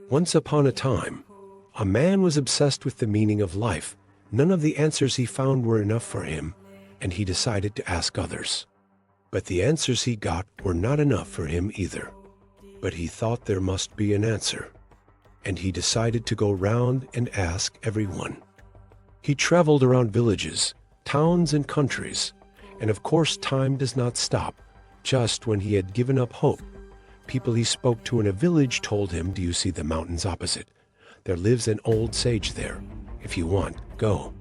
Once upon a time, a man was obsessed with the meaning of life. None of the answers he found were enough for him, and he decided to ask others. But the answers he got were not enough for him either. But he thought there must be an answer, and he decided to go round and ask everyone. He traveled around villages, towns, and countries, and of course time does not stop. Just when he had given up hope, people he spoke to in a village told him, "Do you see the mountains opposite? There lives an old sage there. If you want, go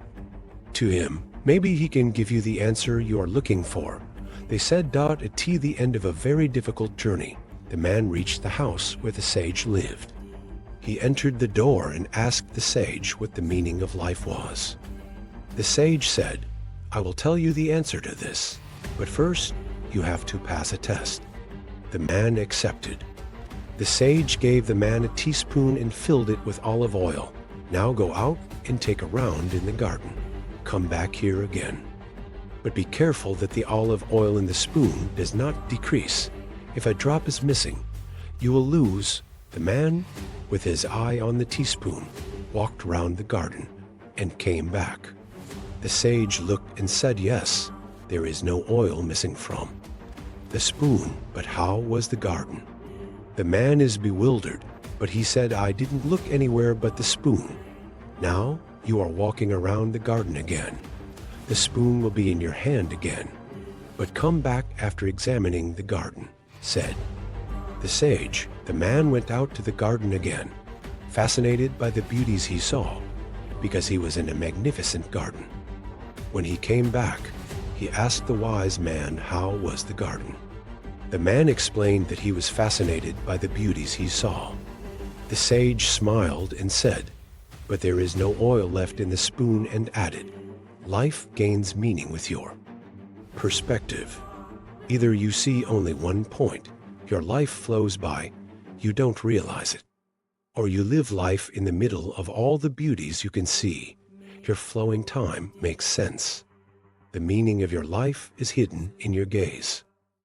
to him. Maybe he can give you the answer you are looking for." They said. At the end of a very difficult journey, the man reached the house where the sage lived. He entered the door and asked the sage what the meaning of life was. The sage said, "I will tell you the answer to this, but first you have to pass a test." The man accepted. The sage gave the man a teaspoon and filled it with olive oil. "Now go out and take a round in the garden. Come back here again. But be careful that the olive oil in the spoon does not decrease. If a drop is missing, you will lose." The man, with his eye on the teaspoon, walked round the garden and came back. The sage looked and said, "Yes, there is no oil missing from the spoon, but how was the garden?" The man is bewildered, but he said, "I didn't look anywhere but the spoon. Now you are walking around the garden again. The spoon will be in your hand again, but come back after examining the garden," said the sage. The man went out to the garden again, fascinated by the beauties he saw, because he was in a magnificent garden. When he came back, he asked the wise man how was the garden. The man explained that he was fascinated by the beauties he saw. The sage smiled and said, "But there is no oil left in the spoon," and added, "Life gains meaning with your perspective. Either you see only one point, your life flows by, you don't realize it, or you live life in the middle of all the beauties you can see. Your flowing time makes sense. The meaning of your life is hidden in your gaze."